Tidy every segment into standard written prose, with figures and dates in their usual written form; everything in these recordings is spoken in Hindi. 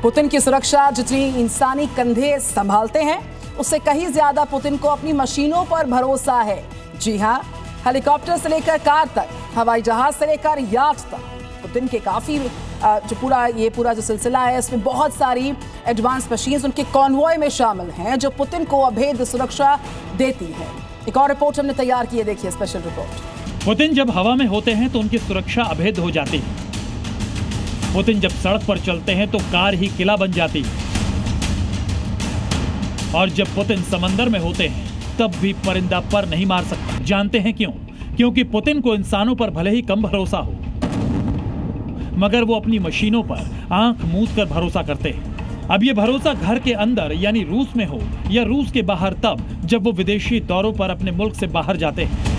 पुतिन की सुरक्षा जितनी इंसानी कंधे संभालते हैं उससे कहीं ज्यादा पुतिन को अपनी मशीनों पर भरोसा है। जी हां, हेलीकॉप्टर से लेकर कार तक, हवाई जहाज से लेकर याट तक, पुतिन के काफी जो पूरा जो सिलसिला है इसमें बहुत सारी एडवांस मशीन्स उनके कॉन्वॉय में शामिल हैं जो पुतिन को अभेद सुरक्षा देती है। एक और रिपोर्ट हमने तैयार की है, देखिए स्पेशल रिपोर्ट। पुतिन जब हवा में होते हैं तो उनकी सुरक्षा अभेद हो जाती है। पुतिन जब सड़क पर चलते हैं तो कार ही किला बन जाती है। और जब पुतिन समंदर में होते हैं तब भी परिंदा पर नहीं मार सकता। जानते हैं क्यों? क्योंकि पुतिन को इंसानों पर भले ही कम भरोसा हो, मगर वो अपनी मशीनों पर आंख मूंद कर भरोसा करते हैं। अब ये भरोसा घर के अंदर यानी रूस में हो या रूस के बाहर, तब जब वो विदेशी दौरों पर अपने मुल्क से बाहर जाते हैं।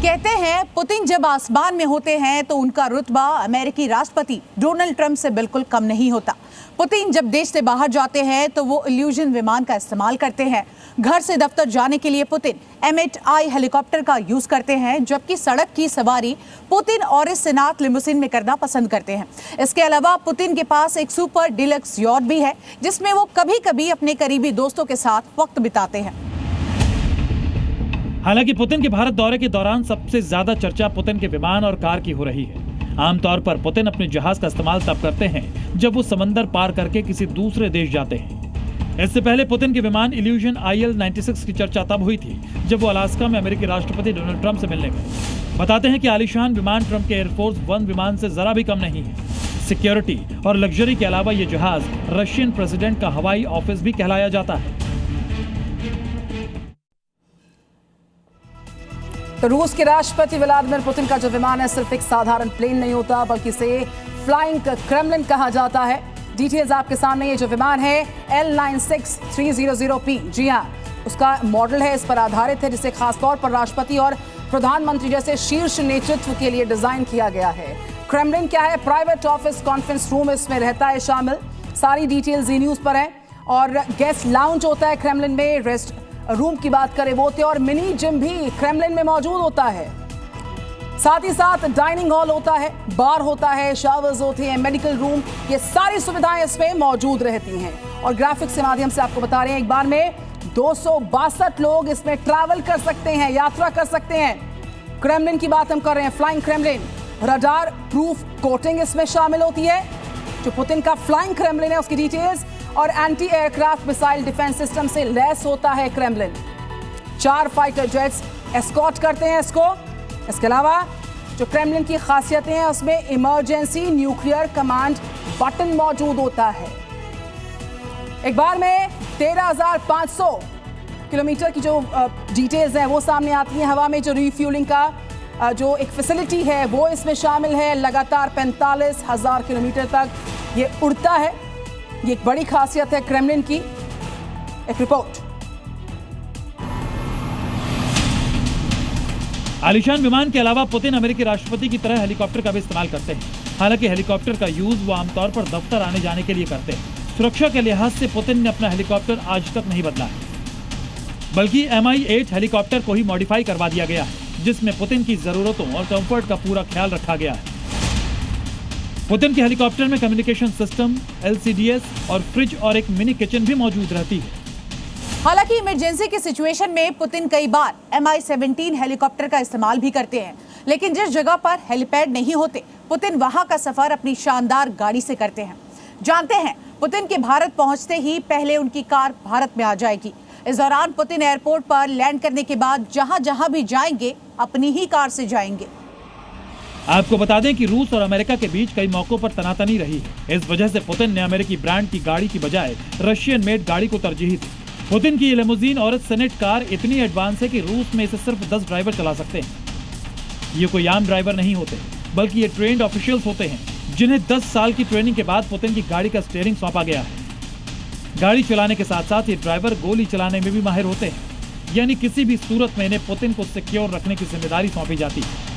कहते हैं पुतिन जब आसमान में होते हैं तो उनका रुतबा अमेरिकी राष्ट्रपति डोनाल्ड ट्रंप से बिल्कुल कम नहीं होता। पुतिन जब देश से बाहर जाते हैं तो वो इल्यूजन विमान का इस्तेमाल करते हैं। घर से दफ्तर जाने के लिए पुतिन M8I हेलीकॉप्टर का यूज करते हैं, जबकि सड़क की सवारी पुतिन और इस सेनात लिमोसिन में करना पसंद करते हैं। इसके अलावा पुतिन के पास एक सुपर डिलक्स यॉट भी है जिसमें वो कभी कभी अपने करीबी दोस्तों के साथ वक्त बिताते हैं। हालांकि पुतिन के भारत दौरे के दौरान सबसे ज्यादा चर्चा पुतिन के विमान और कार की हो रही है। आमतौर पर पुतिन अपने जहाज का इस्तेमाल तब करते हैं जब वो समंदर पार करके किसी दूसरे देश जाते हैं। इससे पहले पुतिन के विमान इल्यूजन IL-96 की चर्चा तब हुई थी जब वो अलास्का में अमेरिकी राष्ट्रपति डोनाल्ड ट्रंप से मिलने गए। बताते हैं कि आलीशान विमान ट्रंप के एयरफोर्स 1 विमान से जरा भी कम नहीं है। सिक्योरिटी और लग्जरी के अलावा ये जहाज रशियन प्रेसिडेंट का हवाई ऑफिस भी कहलाया जाता है। तो रूस के राष्ट्रपति व्लादिमीर पुतिन का जो विमान है सिर्फ एक साधारण प्लेन नहीं होता, बल्कि इसे फ्लाइंग क्रेमलिन कहा जाता है। डिटेल्स आपके सामने, ये जो विमान है L96300P, जी हाँ, उसका मॉडल है, इस पर आधारित है, जिसे खासतौर पर राष्ट्रपति और प्रधानमंत्री जैसे शीर्ष नेतृत्व के लिए डिजाइन किया गया है। क्रेमलिन क्या है? प्राइवेट ऑफिस, कॉन्फ्रेंस रूम इसमें रहता है शामिल। सारी डिटेल्स जी न्यूज पर है। और गेस्ट लाउंज होता है क्रेमलिन में, रेस्ट रूम की बात करें वो, और मिनी जिम भी क्रेमलिन में मौजूद होता है। साथ ही साथ डाइनिंग हॉल होता है, बार होता है, शावर्स होते हैं, मेडिकल रूम, ये सारी सुविधाएं इसमें मौजूद रहती हैं। और ग्राफिक्स के माध्यम से आपको बता रहे हैं, एक बार में 262 लोग इसमें ट्रैवल कर सकते हैं, यात्रा कर सकते हैं। क्रेमलिन की बात हम कर रहे हैं, flying Kremlin. Radar proof coating इसमें शामिल होती है। जो पुतिन का फ्लाइंग क्रेमलिन है उसकी डिटेल्स, और anti aircraft missile defence system से लैस होता है क्रेमलिन। 4 फाइटर जेट्स एस्कॉर्ट करते हैं इसको। इसके अलावा जो क्रेमलिन की खासियतें हैं उसमें इमरजेंसी न्यूक्लियर कमांड बटन मौजूद होता है। एक बार में 13,500 किलोमीटर की जो डिटेल्स हैं वो सामने आती हैं। हवा में जो रिफ्यूलिंग का जो एक फैसिलिटी है वो इसमें शामिल है। लगातार 45,000 किलोमीटर तक ये उड़ता है। ये एक बड़ी खासियत है क्रेमलिन की। एक रिपोर्ट। आलीशान विमान के अलावा पुतिन अमेरिकी राष्ट्रपति की तरह हेलीकॉप्टर का भी इस्तेमाल करते हैं। हालांकि हेलीकॉप्टर का यूज वो आमतौर पर दफ्तर आने जाने के लिए करते हैं। सुरक्षा के लिहाज से पुतिन ने अपना हेलीकॉप्टर आज तक नहीं बदला है, बल्कि Mi-8 हेलीकॉप्टर को ही मॉडिफाई करवा दिया गया है, जिसमें पुतिन की जरूरतों और कंफर्ट का पूरा ख्याल रखा गया है। पुतिन के हेलीकॉप्टर में कम्युनिकेशन सिस्टम, LCDS और फ्रिज और एक मिनी किचन भी मौजूद रहती है। हालांकि इमरजेंसी की सिचुएशन में पुतिन कई बार Mi-17 हेलीकॉप्टर का इस्तेमाल भी करते हैं, लेकिन जिस जगह पर हेलीपैड नहीं होते पुतिन वहां का सफर अपनी शानदार गाड़ी से करते हैं। जानते हैं पुतिन के भारत पहुंचते ही पहले उनकी कार भारत में आ जाएगी। इस दौरान पुतिन एयरपोर्ट पर लैंड करने के बाद जहां जहां भी जाएंगे अपनी ही कार से जाएंगे। आपको बता दें कि रूस और अमेरिका के बीच कई मौकों पर तनातनी रही है। इस वजह से पुतिन ने अमेरिकी ब्रांड की गाड़ी की बजाय रशियन मेड गाड़ी को तरजीह दी। पुतिन की ये लिमोजीन और सेनेट कार इतनी एडवांस है कि रूस में इसे सिर्फ 10 ड्राइवर चला सकते हैं। ये कोई आम ड्राइवर नहीं होते, बल्कि ये ट्रेन्ड ऑफिशियल्स होते हैं, जिन्हें 10 साल की ट्रेनिंग के बाद पुतिन की गाड़ी का स्टीयरिंग सौंपा गया है। गाड़ी चलाने के साथ साथ ये ड्राइवर गोली चलाने में भी माहिर होते हैं, यानी किसी भी सूरत में इन्हें पुतिन को सिक्योर रखने की जिम्मेदारी सौंपी जाती है।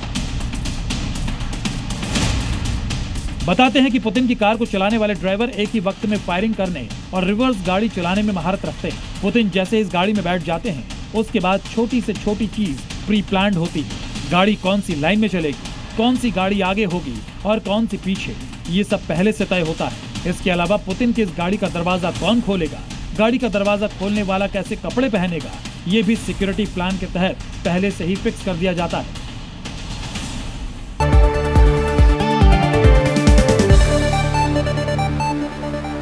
बताते हैं कि पुतिन की कार को चलाने वाले ड्राइवर एक ही वक्त में फायरिंग करने और रिवर्स गाड़ी चलाने में महारत रखते हैं। पुतिन जैसे इस गाड़ी में बैठ जाते हैं, उसके बाद छोटी से छोटी चीज प्री प्लान्ड होती है। गाड़ी कौन सी लाइन में चलेगी, कौन सी गाड़ी आगे होगी और कौन सी पीछे, ये सब पहले से तय होता है। इसके अलावा पुतिन की इस गाड़ी का दरवाजा कौन खोलेगा, गाड़ी का दरवाजा खोलने वाला कैसे कपड़े पहनेगा, ये भी सिक्योरिटी प्लान के तहत पहले से ही फिक्स कर दिया जाता है।